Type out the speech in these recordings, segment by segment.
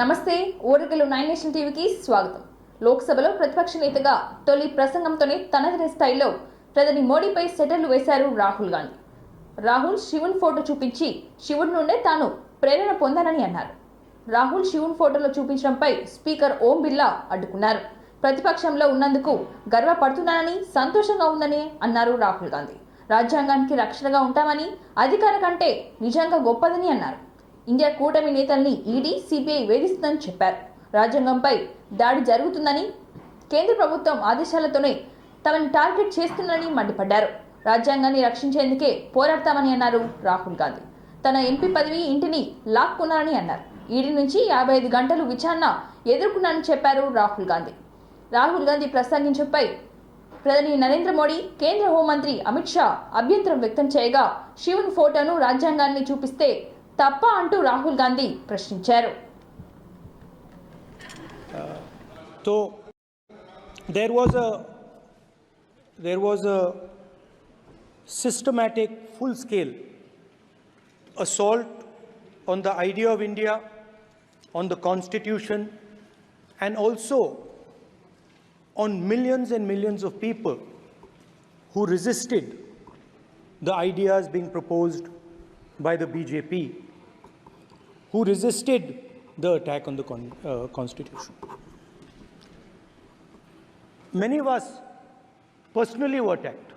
నమస్తే ఓరికలు 9 నేషన్ టీవీకి స్వాగతం. లోక్సభలో ప్రతిపక్ష నేతగా తొలి ప్రసంగంతోనే తనదైన స్టైల్లో ప్రధాని మోడీపై సెటర్లు వేశారు రాహుల్ గాంధీ. రాహుల్ శివుని ఫోటో చూపించి శివుడి నుండే తాను ప్రేరణ పొందానని అన్నారు. రాహుల్ శివుని ఫోటోలో చూపించడంపై స్పీకర్ ఓం బిర్లా అడ్డుకున్నారు. ప్రతిపక్షంలో ఉన్నందుకు గర్వపడుతున్నానని, సంతోషంగా ఉందని అన్నారు రాహుల్ గాంధీ. రాజ్యాంగానికి రక్షణగా ఉంటామని, అధికార కంటే నిజంగా గొప్పదని అన్నారు. ఇండియా కూటమి నేతల్ని ఈడీ, సిబిఐ వేధిస్తుందని చెప్పారు. రాజ్యాంగంపై దాడి జరుగుతుందని, కేంద్ర ప్రభుత్వం ఆదేశాలతోనే తమని టార్గెట్ చేస్తుందని మండిపడ్డారు. రాజ్యాంగాన్ని రక్షించేందుకే పోరాడతామని అన్నారు రాహుల్ గాంధీ. తన ఎంపీ పదవి, ఇంటిని లాక్కున్నారని అన్నారు. ఈడీ నుంచి 55 గంటలు విచారణ ఎదుర్కొన్నానని చెప్పారు రాహుల్ గాంధీ. రాహుల్ గాంధీ ప్రసంగించడంపై ప్రధాని నరేంద్ర మోడీ, కేంద్ర హోంమంత్రి అమిత్ షా అభ్యంతరం వ్యక్తం చేయగా శివుని ఫోటోను రాజ్యాంగాన్ని చూపిస్తే తప్ప అంటూ రాహుల్ గాంధీ ప్రశ్నించారు. So there was a systematic, full-scale assault on the idea of India, on the Constitution, and also on millions and millions of people who resisted the ideas being proposed by the BJP, who resisted the attack on the Constitution. Many of us personally were attacked.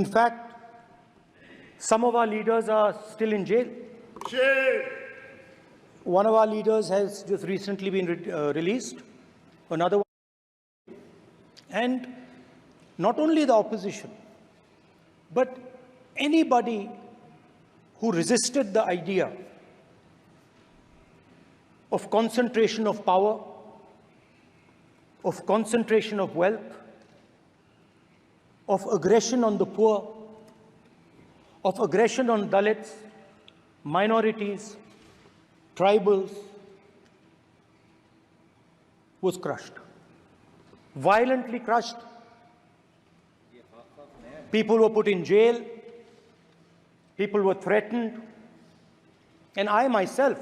In fact, some of our leaders are still in jail. One of our leaders has just recently been released. Another one. And not only the opposition, but anybody who resisted the idea of concentration of power, of concentration of wealth, of aggression on the poor, of aggression on Dalits, minorities, tribals, was crushed, violently crushed. People were put in jail, people were threatened, and I myself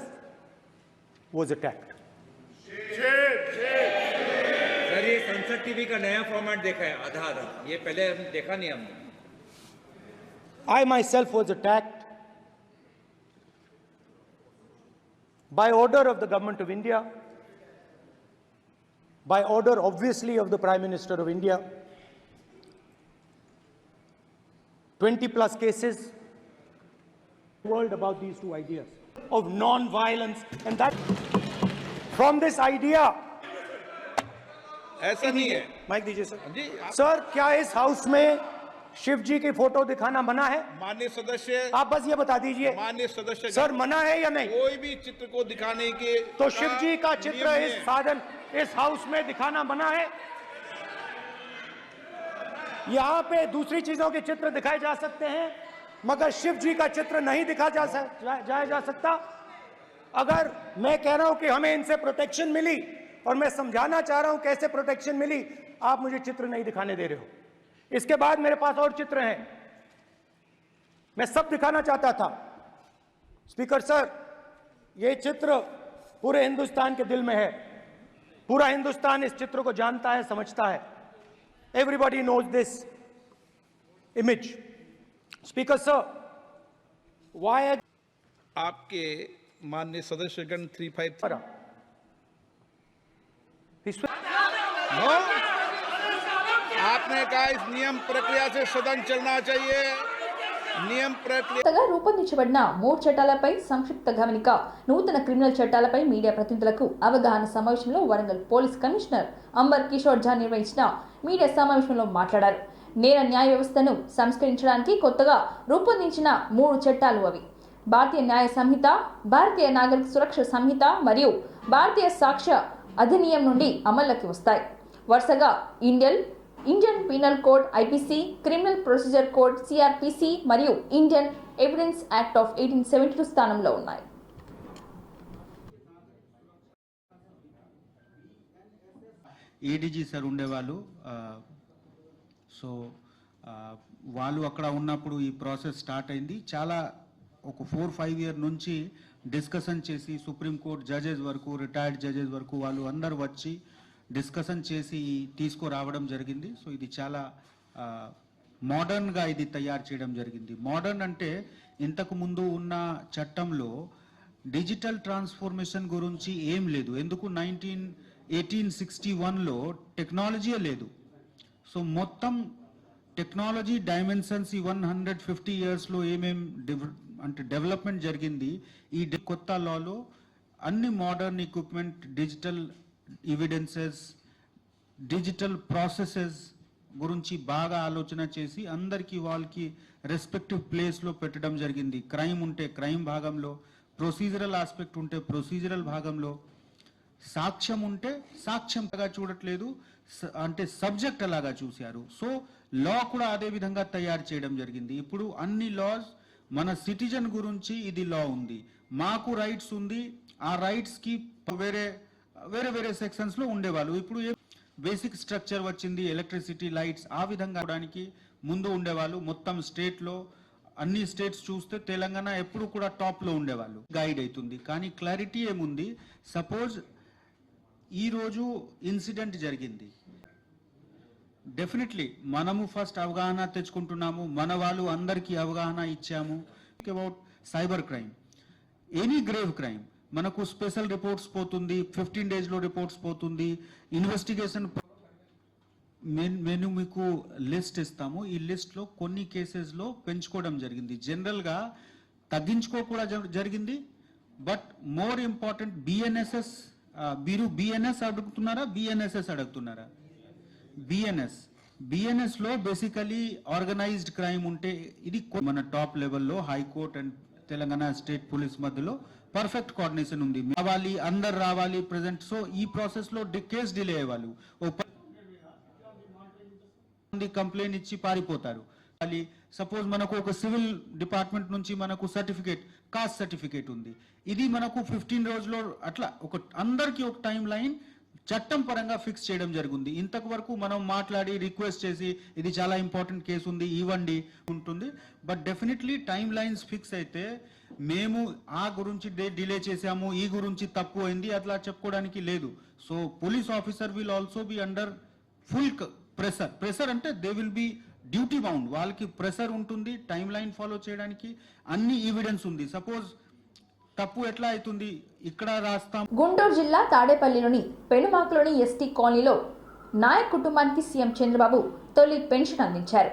was attacked. Sir, ये संसद TV का नया format देखा है, आधा, ये पहले हम देखा नहीं हमने. I myself was attacked by order of the government of India, by order obviously of the Prime Minister of India. 20 plus cases world about these two ideas of non-violence, and that from this idea. ऐसा नहीं है. Mic दीजिए sir. Sir, क्या इस house में शिव जी की photo दिखाना मना है? माननीय सदस्य, आप बस ये बता दीजिए. माननीय सदस्य सर, मना है या नहीं? कोई भी चित्र को दिखाने के तो शिव जी का चित्र इस साधन इस हाउस में दिखाना मना है? यहाँ पे दूसरी चीजों के चित्र दिखाए जा सकते हैं, मगर शिव जी का चित्र नहीं दिखा जा सकता. अगर मैं कह रहा हूं कि हमें इनसे प्रोटेक्शन मिली, और मैं समझाना चाह रहा हूं कैसे प्रोटेक्शन मिली, आप मुझे चित्र नहीं दिखाने दे रहे हो. इसके बाद मेरे पास और चित्र हैं, मैं सब दिखाना चाहता था. स्पीकर सर, ये चित्र पूरे हिंदुस्तान के दिल में है. पूरा हिंदुस्तान इस चित्र को जानता है, समझता है. Everybody knows this image. Speaker sir, why आपके माननीय सदस्यगण 353 नो, आपने कहा इस नियम प्रक्रिया से सदन चलना चाहिए. నియమ ప్రక్రియగా రూపొందించబడిన 3 చట్టాలపై సంక్షిప్త గమనిక. నూతన క్రిమినల్ చట్టాలపై మీడియా ప్రతినిధులకు అవగాహన సమావేశంలో వరంగల్ పోలీస్ కమిషనర్ అంబర్ కిషోర్ ఝా నిర్వహించిన మీడియా సమావేశంలో మాట్లాడారు. నేర న్యాయ వ్యవస్థను సంస్కరించడానికి కొత్తగా రూపొందించిన 3 చట్టాలు అవి భారతీయ న్యాయ సంహిత, భారతీయ నాగరిక సురక్ష సంహిత మరియు భారతీయ సాక్ష్య అధినియం నుండి అమల్లోకి వస్తాయి. వరుసగా Indian penal code IPC, criminal procedure code CrPC మరియు ఇండియన్ ఎవిడెన్స్ యాక్ట్ ఆఫ్ 1872 స్థానంలో ఉన్నాయి. ఏడీజీ సార్ ఉండేవాళ్ళు. సో వాళ్ళు అక్కడ ఉన్నప్పుడు ఈ ప్రాసెస్ స్టార్ట్ అయింది. చాలా ఒక 4-5 ఇయర్ నుంచి డిస్కషన్ చేసి సుప్రీంకోర్టు జడ్జెస్ వరకు రిటైర్డ్ జడ్జెస్ వరకు వాళ్ళు అందరూ వచ్చి డిస్కషన్ చేసి తీసుకురావడం జరిగింది. సో ఇది చాలా మోడర్న్గా ఇది తయారు చేయడం జరిగింది. మోడర్న్ అంటే ఇంతకు ముందు ఉన్న చట్టంలో డిజిటల్ ట్రాన్స్ఫర్మేషన్ గురించి ఏం లేదు. ఎందుకు 1861లో టెక్నాలజీయే లేదు. సో మొత్తం టెక్నాలజీ డైమెన్షన్స్ ఈ 150 ఇయర్స్లో ఏమేం అంటే డెవలప్మెంట్ జరిగింది. ఈ కొత్త లాలో అన్ని modern equipment, digital evidences, digital processes గురించి బాగా ఆలోచన చేసి అందరికీ వాళ్ళకి రెస్పెక్టివ్ ప్లేస్లో పెట్టడం జరిగింది. క్రైమ్ ఉంటే క్రైమ్ భాగంలో, ప్రొసీజరల్ ఆస్పెక్ట్ ఉంటే ప్రొసీజరల్ భాగంలో, సాక్ష్యం ఉంటే సాక్ష్యంగా చూడట్లేదు, అంటే సబ్జెక్ట్ అలాగా చూశారు. సో లా కూడా అదే విధంగా తయారు చేయడం జరిగింది. ఇప్పుడు అన్ని లాస్ మన సిటిజన్ గురించి ఇది లా ఉంది, మాకు రైట్స్ ఉంది. ఆ రైట్స్కి వేరే వేరే వేరే సెక్షన్స్లో ఉండేవాళ్ళు. ఇప్పుడు బేసిక్ స్ట్రక్చర్ వచ్చింది, ఎలక్ట్రిసిటీ, లైట్స్, ఆ విధంగా అవడానికి ముందు ఉండేవాళ్ళు. మొత్తం స్టేట్లో అన్ని స్టేట్స్ చూస్తే తెలంగాణ ఎప్పుడు కూడా టాప్లో ఉండేవాళ్ళు. గైడ్ అవుతుంది. కానీ క్లారిటీ ఏముంది, సపోజ్ ఈరోజు ఇన్సిడెంట్ జరిగింది, డెఫినెట్లీ మనము ఫస్ట్ అవగాహన తెచ్చుకుంటున్నాము, మన వాళ్ళు అందరికీ అవగాహన ఇచ్చాము. About cyber crime, any grave crime మనకు స్పెషల్ రిపోర్ట్స్ పోతుంది, 15 డేస్లో రిపోర్ట్స్ పోతుంది, ఇన్వెస్టిగేషన్. మేము మీకు లిస్ట్ ఇస్తాము. ఈ లిస్ట్లో కొన్ని కేసెస్లో పెంచుకోవడం జరిగింది, జనరల్గా తగ్గించుకోకూడా జరిగింది. బట్ మోర్ ఇంపార్టెంట్ బిఎన్ఎస్ఎస్, మీరు బిఎన్ఎస్ అడుగుతున్నారా, బిఎన్ఎస్ఎస్ అడుగుతున్నారా? బిఎన్ఎస్ లో బేసికలీ ఆర్గనైజ్డ్ క్రైమ్ ఉంటే ఇది మన టాప్ లెవెల్లో high court and Telangana state police మధ్యలో పర్ఫెక్ట్ కోఆర్డినేషన్ ఉంది. రావాలి, అందరు రావాలి ప్రెసెంట్. సో ఈ ప్రాసెస్ లో కేసు డిలే అయ్యేవాళ్ళు, కంప్లైంట్ ఇచ్చి పారిపోతారు. సపోజ్ మనకు ఒక సివిల్ డిపార్ట్మెంట్ నుంచి మనకు సర్టిఫికేట్, కాస్ట్ సర్టిఫికేట్ ఉంది, ఇది మనకు 15 రోజుల్లో అట్లా ఒక అందరికి ఒక టైం లైన్ చట్టం పరంగా ఫిక్స్ చేయడం జరిగింది. ఇంతకు వరకు మనం మాట్లాడి రిక్వెస్ట్ చేసి ఇది చాలా ఇంపార్టెంట్ కేసు ఉంది ఇవ్వండి ఉంటుంది. But definitely time lines fix అయితే మేము ఆ గురించి డిలే చేసాము, ఈ గురించి తప్పు అయింది అట్లా చెప్పుకోవడానికి లేదు. So police officer will also be under full pressure అంటే they will be duty bound, వాళ్ళకి ప్రెషర్ ఉంటుంది టైం లైన్ ఫాలో చేయడానికి. అన్ని ఎవిడెన్స్ ఉంది. సపోజ్ తప్పు ఎట్లా అవుతుంది ఇక్కడ రాస్తాం. గుంటూరు జిల్లా తాడేపల్లిలోని పెనుమాకలోని ఎస్టీ కాలనీలో నాయక్ కుటుంబానికి సీఎం చంద్రబాబు తొలి పెన్షన్ అందించారు.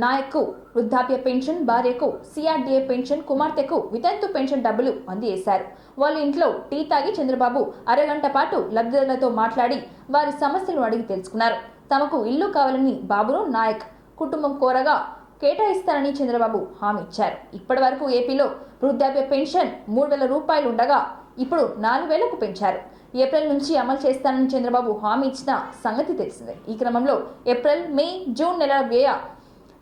నాయక్కు వృద్ధాప్య పెన్షన్, భార్యకు సిఆర్డీఏ పెన్షన్, కుమార్తెకు వితంతు పెన్షన్ డబ్బులు అందజేశారు. వాళ్ళ ఇంట్లో టీ తాగి చంద్రబాబు అరగంట పాటు లబ్ధిదారులతో మాట్లాడి వారి సమస్యలు అడిగి తెలుసుకున్నారు. తమకు ఇల్లు కావాలని బాబును నాయక్ కుటుంబం కోరగా కేటాయిస్తారని చంద్రబాబు హామీ ఇచ్చారు. ఇప్పటి వరకు ఏపీలో వృద్ధాప్య పెన్షన్ 3,000 రూపాయలు ఉండగా ఇప్పుడు 4,000కు పెంచారు. ఏప్రిల్ నుంచి అమలు చేస్తానని చంద్రబాబు హామీ ఇచ్చిన సంగతి తెలిసిందే. ఈ క్రమంలో ఏప్రిల్, మే, జూన్ నెలల వ్యయ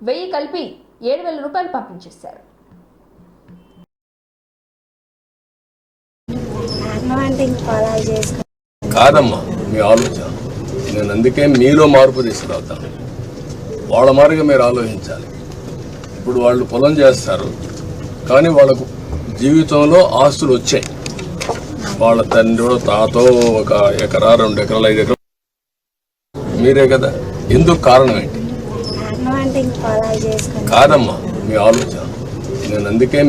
1000 కలిపి 7,000 రూపాయలు పంపించేశారు. కాదమ్మా మీ ఆలోచన, నేను అందుకే మీలో మార్పు తీసుకురావుతాను. వాళ్ళ మారిగా మీరు ఆలోచించాలి. ఇప్పుడు వాళ్ళు పొలం చేస్తారు, కానీ వాళ్ళకు జీవితంలో ఆస్తులు వచ్చాయి. వాళ్ళ తండ్రి తాతో 1 ఎకరా, 2 ఎకరాలు, 5 ఎకరాలు, మీరే కదా. ఎందుకు కారణం ఏంటి? కాదమ్మా మీ ఆలోచన, నేను అందుకే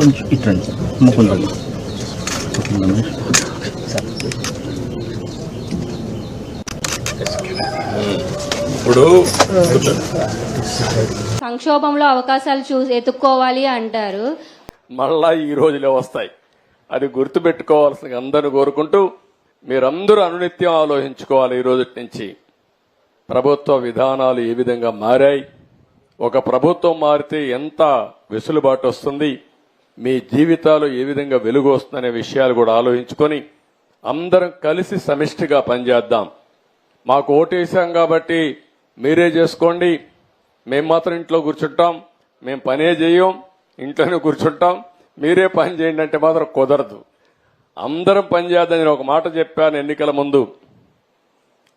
కొంచెం ఇట్రండి సార్ ముకుందండి ఇప్పుడు సంక్షోభంలో అవకాశాలు ఎత్తుక్కోవాలి అంటారు. మళ్ళా ఈ రోజులే వస్తాయి. అది గుర్తుపెట్టుకోవాల్సిన అందరిని కోరుకుంటూ మీరందరూ అనునిత్యం ఆలోచించుకోవాలి. ఈ రోజు నుంచి ప్రభుత్వ విధానాలు ఏ విధంగా మారాయి, ఒక ప్రభుత్వం మారితే ఎంత వెసులుబాటు వస్తుంది, మీ జీవితాలు ఏ విధంగా వెలుగు వస్తుందనే విషయాలు కూడా ఆలోచించుకొని అందరం కలిసి సమిష్టిగా పనిచేద్దాం. మాకు ఓటేసాం కాబట్టి మీరే చేసుకోండి, మేము మాత్రం ఇంట్లో కూర్చుంటాం, మేము పనే చేయం, ఇంట్లోనే కూర్చుంటాం, మీరే పని చేయండి అంటే మాత్రం కుదరదు. అందరం పనిచేద్దాం. నేను ఒక మాట చెప్పాను ఎన్నికల ముందు,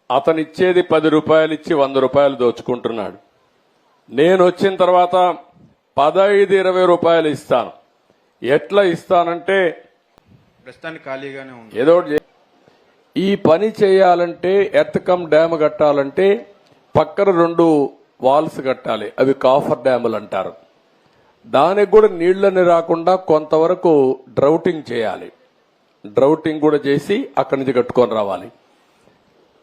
అతను ఇచ్చేది 10 రూపాయలు ఇచ్చి 100 రూపాయలు దోచుకుంటున్నాడు. నేను వచ్చిన తర్వాత 15-20 రూపాయలు ఇస్తాను. ఎట్లా ఇస్తానంటే ప్రస్తుతానికి ఖాళీగానే ఉంది. ఏదో ఈ పని చేయాలంటే ఎర్త్కమ్ డ్యామ్ కట్టాలంటే పక్కన 2 వాల్స్ కట్టాలి, అవి కాఫర్ డ్యాములు అంటారు. దానికి కూడా నీళ్లని రాకుండా కొంతవరకు డ్రౌటింగ్ చేయాలి. డ్రౌటింగ్ కూడా చేసి అక్కడి నుంచి కట్టుకొని రావాలి.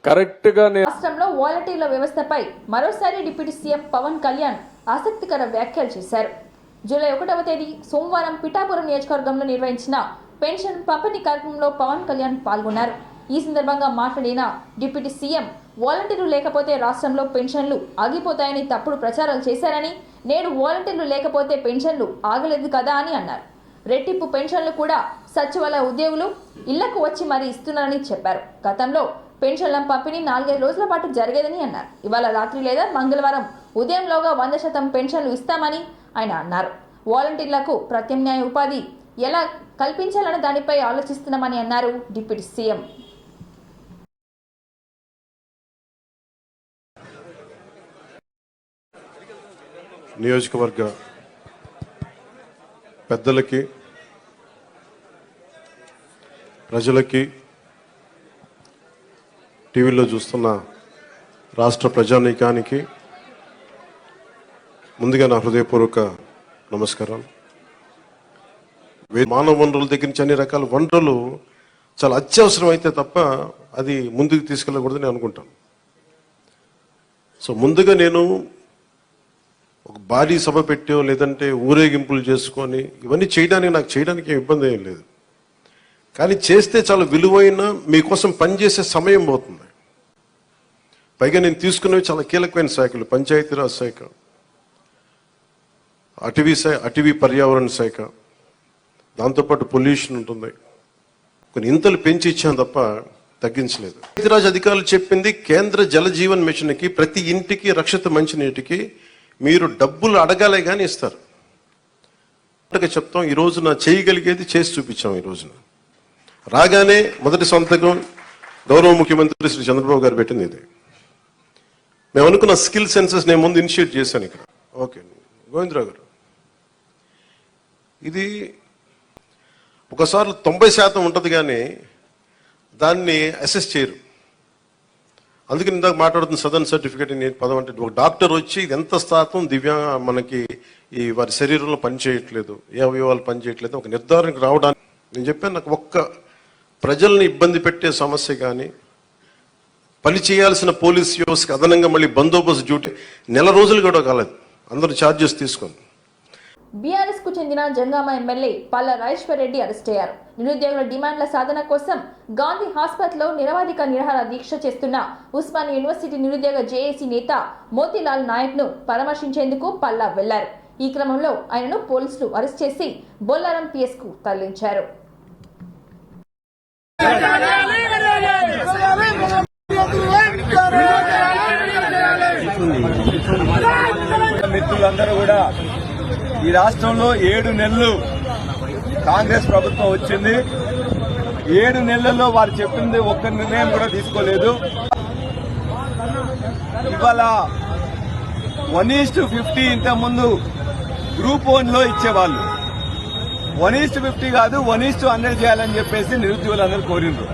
కరెక్ట్ గా రాష్ట్రంలో వాలంటీర్ల వ్యవస్థపై మరోసారి డిప్యూటీ సీఎం పవన్ కళ్యాణ్ ఆసక్తికర వ్యాఖ్యలు చేశారు. జూలై 1వ తేదీ సోమవారం పిఠాపురం నియోజకవర్గంలో నిర్వహించిన పెన్షన్ పంపిణీ కార్యక్రమంలో పవన్ కళ్యాణ్ పాల్గొన్నారు. ఈ సందర్భంగా మాట్లాడిన డిప్యూటీ సీఎం వాలంటీర్లు లేకపోతే రాష్ట్రంలో పెన్షన్లు ఆగిపోతాయని తప్పుడు ప్రచారాలు చేశారని, నేడు వాలంటీర్లు లేకపోతే పెన్షన్లు ఆగలేదు కదా అని అన్నారు. రెట్టింపు పెన్షన్లు కూడా సచివాలయ ఉద్యోగులు ఇళ్లకు వచ్చి మరీ ఇస్తున్నారని చెప్పారు. గతంలో పెన్షన్ల పంపిణీ 4-5 రోజుల పాటు జరిగేదని అన్నారు. ఇవాళ రాత్రి లేదా మంగళవారం ఉదయంలోగా 100% పెన్షన్లు ఇస్తామని ఆయన అన్నారు. వాలంటీర్లకు ప్రత్యామ్నాయ ఉపాధి ఎలా కల్పించాలన్న దానిపై ఆలోచిస్తున్నామని అన్నారు డిప్యూటీ సీఎం. నియోజకవర్గ పెద్దలకి, ప్రజలకి, టీవీలో చూస్తున్న రాష్ట్ర ప్రజానీకానికి ముందుగా నా హృదయపూర్వక నమస్కారాలు. మానవ వనరుల దగ్గర నుంచి అన్ని రకాల వనరులు చాలా అత్యవసరం అయితే తప్ప అది ముందుకు తీసుకెళ్ళకూడదని అనుకుంటాను. సో ముందుగా నేను ఒక భారీ సభ పెట్టో లేదంటే ఊరేగింపులు చేసుకొని ఇవన్నీ చేయడానికి ఏం ఇబ్బంది ఏం లేదు. కానీ చేస్తే చాలా విలువైన మీకోసం పనిచేసే సమయం పోతుంది. పైగా నేను తీసుకున్నవి చాలా కీలకమైన శాఖలు, పంచాయతీరాజ్ శాఖ, అటవీ పర్యావరణ శాఖ, దాంతోపాటు పొల్యూషన్ ఉంటుంది. కొన్ని ఇంతలు పెంచి ఇచ్చాను తప్ప తగ్గించలేదు. పంచాయతీరాజ్ అధికారులు చెప్పింది కేంద్ర జల జీవన్ మిషన్కి ప్రతి ఇంటికి రక్షిత మంచినీటికి మీరు డబ్బులు అడగాలే కానీ ఇస్తారు. చెప్తాం, ఈ రోజున చేయగలిగేది చేసి చూపించాం. ఈ రోజున రాగానే మొదటి సంతకం గౌరవ ముఖ్యమంత్రి శ్రీ చంద్రబాబు గారు పెట్టింది ఇది. మేము అనుకున్న స్కిల్ సెన్సెస్ నేను ముందు ఇనిషియేట్ చేశాను ఇక్కడ. ఓకే గోవిందరావు గారు, ఇది ఒకసారి 90% ఉంటుంది కానీ దాన్ని అసెస్ చేయరు. అందుకని ఇందాక మాట్లాడుతున్న సదన్ సర్టిఫికేట్ నేను పదం అంటే ఒక డాక్టర్ వచ్చి ఇది ఎంత శాతం మనకి ఈ వారి శరీరంలో పనిచేయట్లేదు, ఏ అవయవాలు పనిచేయట్లేదు ఒక నిర్ధారణకు రావడానికి నేను చెప్పాను. నాకు ఒక్క ప్రజల్ని ఇబ్బంది పెట్టే సమస్య కానీ, పని చేయాల్సిన పోలీస్ వ్యవస్థకి అదనంగా మళ్ళీ బందోబస్తు డ్యూటీ 4 రోజులు కూడా కాలేదు, అందరూ ఛార్జెస్ తీసుకొని. బీఆర్ఎస్ కు చెందిన జంగామ ఎమ్మెల్యే పల్లా రాజేశ్వర్ రెడ్డి అరెస్ట్ అయ్యారు. నిరుద్యోగుల డిమాండ్ల సాధన కోసం గాంధీ హాస్పిటల్లో నిరవధిక నిరాహార దీక్ష చేస్తున్న ఉస్మానియా యూనివర్సిటీ నిరుద్యోగ జేఏసీ నేత మోతీలాల్ నాయక్ ను పరామర్శించేందుకు పల్లా వెళ్లారు. ఈ క్రమంలో ఆయనను పోలీసులు అరెస్ట్ చేసి బొల్లారం పిఎస్ కు తరలించారు. మిత్రులందరూ కూడా ఈ రాష్ట్రంలో 7 నెలలు కాంగ్రెస్ ప్రభుత్వం వచ్చింది. 7 నెలల్లో వారు చెప్పింది ఒక్క నిర్ణయం కూడా తీసుకోలేదు. ఇవాళ 1:50 ఇంతకుముందు గ్రూప్ 1లో ఇచ్చేవాళ్ళు, 1:50 కాదు 1:100 చేయాలని చెప్పేసి నిరుద్యోగులందరూ కోరిండ్రు.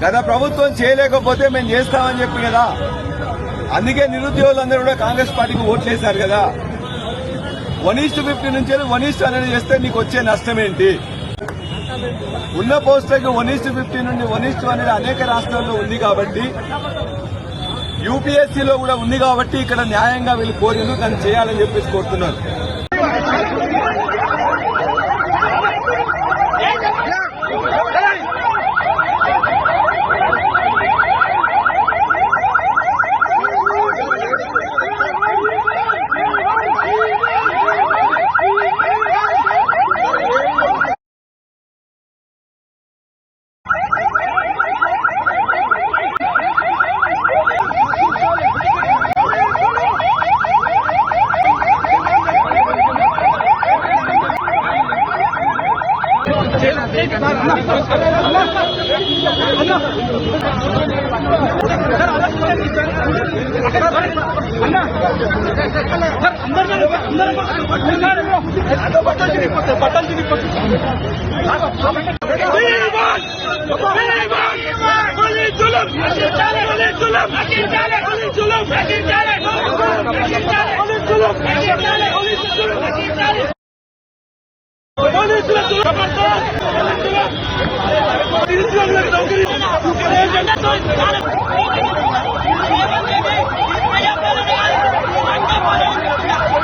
గత ప్రభుత్వం చేయలేకపోతే మేము చేస్తామని చెప్పి కదా, అందుకే నిరుద్యోగులందరూ కూడా కాంగ్రెస్ పార్టీకి ఓట్లేశారు కదా. 1:50 నుంచి 1:100 చేస్తే నీకు వచ్చే నష్టం ఏంటి? ఉన్న పోస్టులకు 1:50 నుండి 1:100 అనేక రాష్ట్రాల్లో ఉంది కాబట్టి, యూపీఎస్సీలో కూడా ఉంది కాబట్టి ఇక్కడ న్యాయంగా వీళ్ళు కోరిండు, దాన్ని చేయాలని చెప్పేసి కోరుతున్నారు.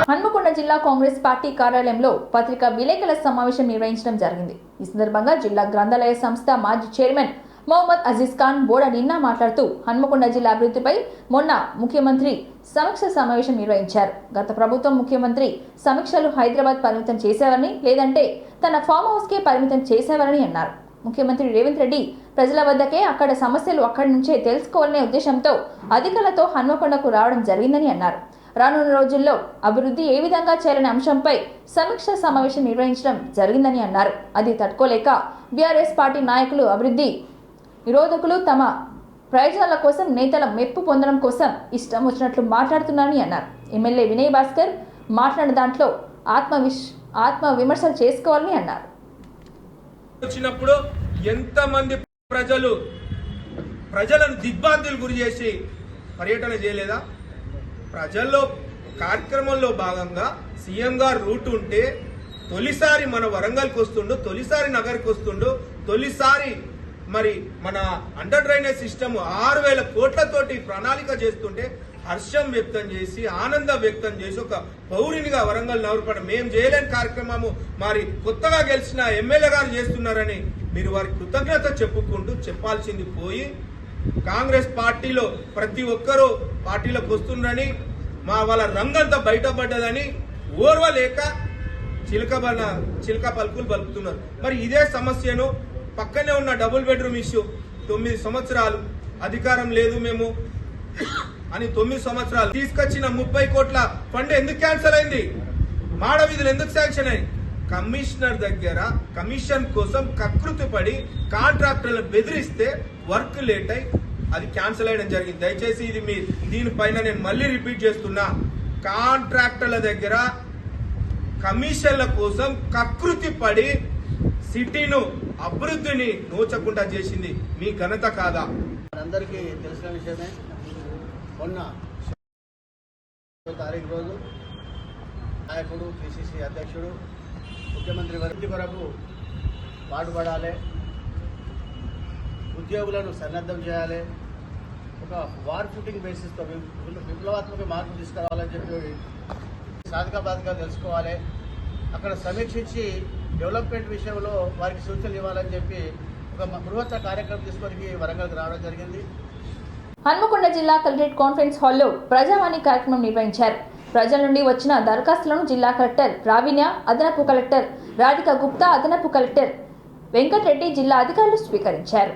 హన్మకొండ జిల్లా కాంగ్రెస్ పార్టీ కార్యాలయంలో పత్రికా విలేకరుల సమావేశం నిర్వహించడం జరిగింది. ఈ సందర్భంగా జిల్లా గ్రంథాలయ సంస్థ మాజీ చైర్మన్ మొహమ్మద్ అజీజ్ ఖాన్ బోడ నిన్న మాట్లాడుతూ హన్మకొండ జిల్లా అభివృద్ధిపై మొన్న ముఖ్యమంత్రి సమీక్ష సమావేశం నిర్వహించారు. గత ప్రభుత్వం ముఖ్యమంత్రి సమీక్షలు హైదరాబాద్ పరిమితం చేసేవారని, లేదంటే తన ఫామ్ హౌస్ కే పరిమితం చేసేవారని అన్నారు. ముఖ్యమంత్రి రేవంత్ రెడ్డి ప్రజల వద్దకే అక్కడ సమస్యలు అక్కడి నుంచే తెలుసుకోవాలనే ఉద్దేశంతో అధికారులతో హన్మకొండకు రావడం జరిగిందని అన్నారు. రానున్న రోజుల్లో అభివృద్ధి ఏ విధంగా చేయాలనే అంశంపై సమీక్ష సమావేశం నిర్వహించడం జరిగిందని అన్నారు. అది తట్టుకోలేక బీఆర్ఎస్ పార్టీ నాయకులు అభివృద్ధి విరోధకులు తమ ప్రయోజనాల కోసం నేతల మెప్పు పొందడం కోసం ఇష్టం వచ్చినట్లు మాట్లాడుతున్నారని అన్నారు. ఎమ్మెల్యే వినయ్ భాస్కర్ మాట్లాడిన దాంట్లో ఆత్మ విమర్శలు చేసుకోవాలని అన్నారు. వచ్చినప్పుడు ఎంతమంది ప్రజలను దిగ్భ్రాంతులు గురి చేసి పర్యటన చేయలేదా? ప్రజల్లో కార్యక్రమంలో భాగంగా సీఎం గారు రూట్ ఉంటే తొలిసారి మన వరంగల్కి వస్తుండు, తొలిసారి నగర్కి వస్తుండు, తొలిసారి మరి మన అండర్ డ్రైనేజ్ సిస్టమ్ 6,000 కోట్లతోటి ప్రణాళిక చేస్తుంటే హర్షం వ్యక్తం చేసి ఆనందం వ్యక్తం చేసి ఒక పౌరునిగా వరంగల్ నవరపడ మేము చేయలేని కార్యక్రమము మరి కొత్తగా గెలిచిన ఎమ్మెల్యే గారు చేస్తున్నారని మీరు వారి కృతజ్ఞత చెప్పుకుంటూ చెప్పాల్సింది పోయి కాంగ్రెస్ పార్టీలో ప్రతి ఒక్కరూ పార్టీలోకి వస్తుండని వాళ్ళ రంగంతా బయటపడ్డదని ఓర్వలేక చిలక పలుకులు పలుకుతున్నారు. మరి ఇదే సమస్యను పక్కనే ఉన్న డబుల్ బెడ్రూమ్ ఇష్యూ 9 సంవత్సరాలు అధికారం లేదు మేము అని 9 సంవత్సరాలు తీసుకొచ్చిన 30 కోట్ల ఫండ్ ఎందుకు క్యాన్సిల్ అయింది? మాడ వీధులు ఎందుకు శాంక్షన్ అయింది? కమిషనర్ దగ్గర కమిషన్ కోసం కకృతి పడి కాంట్రాక్టర్లను బెదిరిస్తే వర్క్ లేట్ అయి అది క్యాన్సిల్ అయ్యడం జరిగింది. దయచేసి ఇది దీనిపైన నేను మళ్ళీ రిపీట్ చేస్తున్నా. కాంట్రాక్టర్ల దగ్గర కమిషన్ల కోసం కకృతి పడి సిటీను అభివృద్ధిని నోచకుండా చేసింది మీ ఘనత కాదా? అందరికీ తెలిసిన విషయమే. మొన్న తారీఖు రోజు నాయకుడు, పిసిసి అధ్యక్షుడు, ముఖ్యమంత్రి వర్గీ కొరకు పాటుపడాలి, ఉద్యోగులను సన్నద్ధం చేయాలి, ఒక వార్ ఫుటింగ్ బేసిస్తో విప్లవాత్మక మార్పు తీసుకురావాలని చెప్పి సాధక బాధకాలు తెలుసుకోవాలి, అక్కడ సమీక్షించి డెవలప్మెంట్ విషయంలో వారికి సూచనలు ఇవ్వాలని చెప్పి ఒక బృహత్తర కార్యక్రమం తీసుకొని వరంగల్కి రావడం జరిగింది. హన్మకొండ జిల్లా కలెక్టరేట్ కాన్ఫరెన్స్ హాల్లో ప్రజావాణి కార్యక్రమం నిర్వహించారు. ప్రజల నుండి వచ్చిన దరఖాస్తులను జిల్లా కలెక్టర్ ప్రావీణ్య, అదనపు కలెక్టర్ రాధిక గుప్తా, అదనపు కలెక్టర్ వెంకటరెడ్డి, జిల్లా అధికారులు స్వీకరించారు.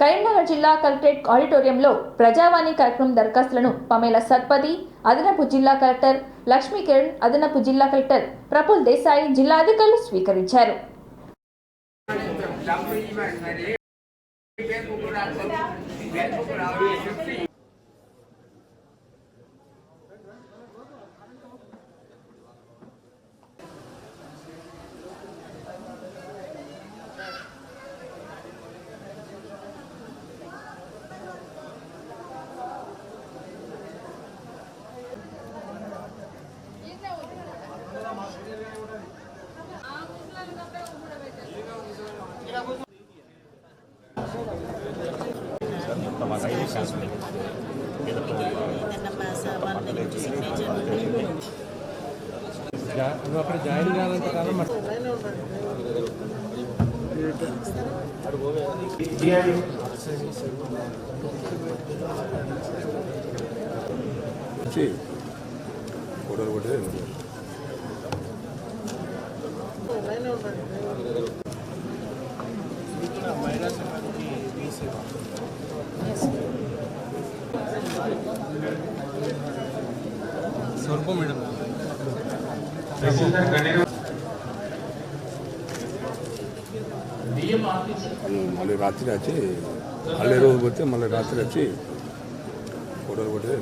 కరీంనగర్ జిల్లా కలెక్టరేట్ ఆడిటోరియంలో ప్రజావాణి కార్యక్రమం దరఖాస్తులను పమేల సత్పతి, అదనపు జిల్లా కలెక్టర్ లక్ష్మీ కిరణ్, అదనపు జిల్లా కలెక్టర్ ప్రఫుల్ దేశాయి, జిల్లా అధికారులు స్వీకరించారు. మళ్ళీ రాత్రి వచ్చి మళ్ళీ రోజు పోతే మళ్ళీ రాత్రి వచ్చి ఫోటోలు కొట్టే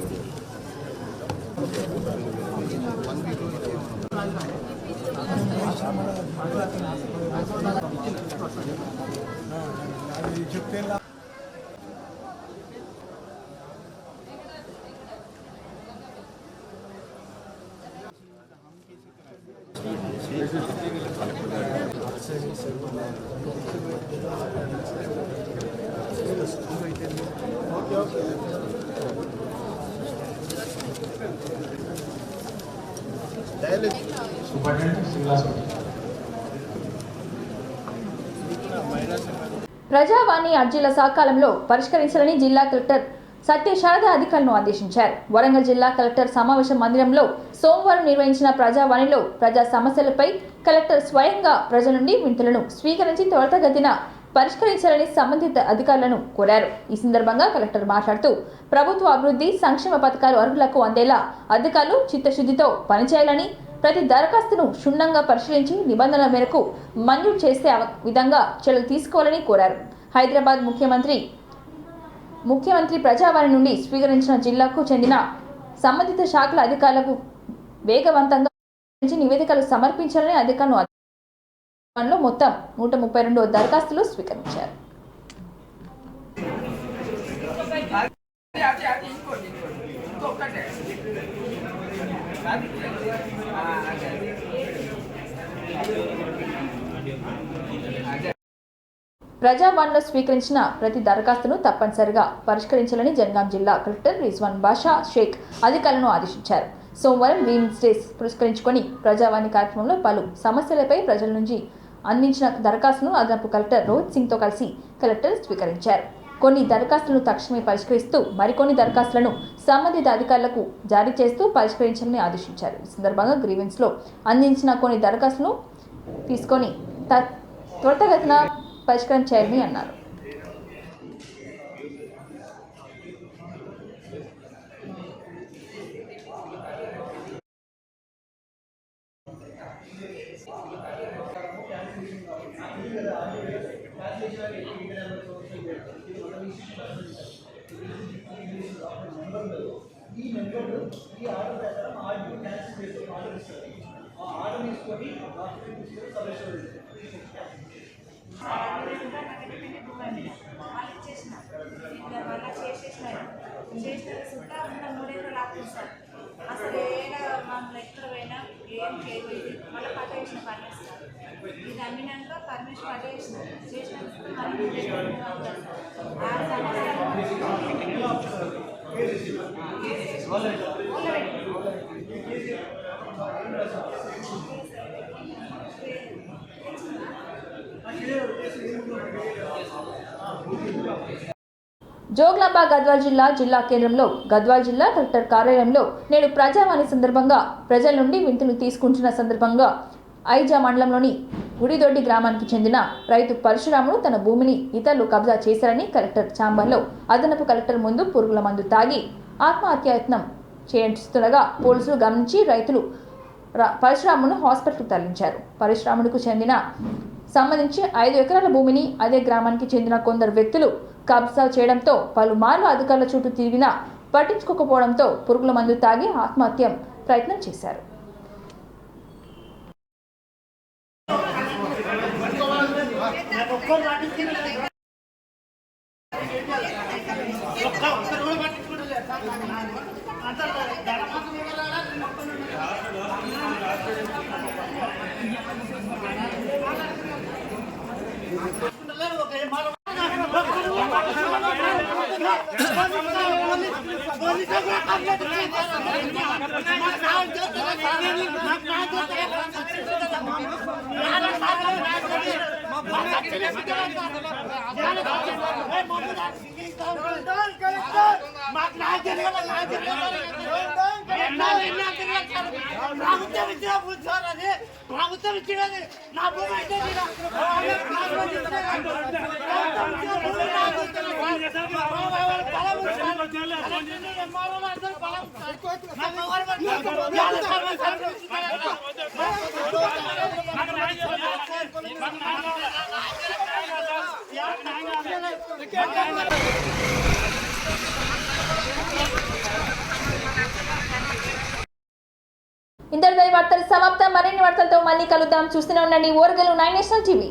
ప్రజావాణి అర్జీల సకాలంలో పరిష్కరించాలని జిల్లా కలెక్టర్ సత్య శారద అధికారులను ఆదేశించారు. వరంగల్ జిల్లా కలెక్టర్ సమావేశ మందిరంలో సోమవారం నిర్వహించిన ప్రజావాణిలో ప్రజా సమస్యలపై కలెక్టర్ స్వయంగా ప్రజల నుండి వినతులను స్వీకరించి త్వరితగతిన పరిష్కరించాలని సంబంధిత అధికారులను కోరారు. ఈ సందర్భంగా కలెక్టర్ మాట్లాడుతూ ప్రభుత్వ అభివృద్ధి సంక్షేమ పథకాలు అర్హులకు అందేలా అధికారులు చిత్తశుద్ధితో పనిచేయాలని, ప్రతి దరఖాస్తును క్షుణ్ణంగా పరిశీలించి నిబంధనల మేరకు మంజూరు చేసే విధంగా చర్యలు తీసుకోవాలని కోరారు. హైదరాబాద్ ముఖ్యమంత్రి ప్రజావాణి నుండి స్వీకరించిన జిల్లాకు చెందిన సంబంధిత శాఖల అధికారులకు వేగవంతంగా నివేదికలు సమర్పించాలని అధికారులు మొత్తం 132 దరఖాస్తులు స్వీకరించారు. ప్రజావాణిలో స్వీకరించిన ప్రతి దరఖాస్తును తప్పనిసరిగా పరిష్కరించాలని జనగాం జిల్లా కలెక్టర్ రిజ్వాన్ బాషా షేక్ అధికారులను ఆదేశించారు. సోమవారం గ్రీవెన్స్ డేస్ పురస్కరించుకొని ప్రజావాణి కార్యక్రమంలో పలు సమస్యలపై ప్రజల నుంచి అందించిన దరఖాస్తును అదనపు కలెక్టర్ రోహిత్ సింగ్తో కలిసి కలెక్టర్ స్వీకరించారు. కొన్ని దరఖాస్తులను తక్షణమే పరిష్కరిస్తూ మరికొన్ని దరఖాస్తులను సంబంధిత అధికారులకు జారీ చేస్తూ పరిష్కరించాలని ఆదేశించారు. ఈ సందర్భంగా గ్రీవెన్స్లో అందించిన కొన్ని దరఖాస్తులను తీసుకొని త్వరితగతిన పరిష్కారం చేయాలని అన్నారు. అసలు మమ్మల్ని ఎక్కడ పోయినా ఏం చేయలేదు, మళ్ళీ పట్ట వేసిన పనిస్తారు. ఇది అమ్మినాక పర్మిషన్ పట్ట చేసినందుకు జోగులాంబ గద్వాల్ జిల్లా కేంద్రంలో గద్వాల్ జిల్లా కలెక్టర్ కార్యాలయంలో నేడు ప్రజావాణి సందర్భంగా ప్రజల నుండి వినతులు తీసుకుంటున్న సందర్భంగా ఐజా మండలంలోని గుడిదొడ్డి గ్రామానికి చెందిన రైతు పరశురాముడు తన భూమిని ఇతరులు కబ్జా చేశారని కలెక్టర్ ఛాంబర్లో అదనపు కలెక్టర్ ముందు పురుగుల మందు తాగి ఆత్మహత్యాయత్నం చేస్తుండగా పోలీసులు గమనించి రైతులు పరశురామును హాస్పిటల్కు తరలించారు. పరశురాముడికి సంబంధించి 5 ఎకరాల భూమిని అదే గ్రామానికి చెందిన కొందరు వ్యక్తులు కబ్జా చేయడంతో పలుమార్లు అధికారుల చుట్టూ తిరిగినా పట్టించుకోకపోవడంతో పురుగుల మందు తాగి ఆత్మహత్య ప్రయత్నం చేశారు. ఇంతటితో వార్తలు సమాప్తం. మరిన్ని వార్తలతో మళ్ళీ కలుద్దాం. చూస్తూనే ఉండండి ఓర్గలు 9 నేషనల్ టీవీ.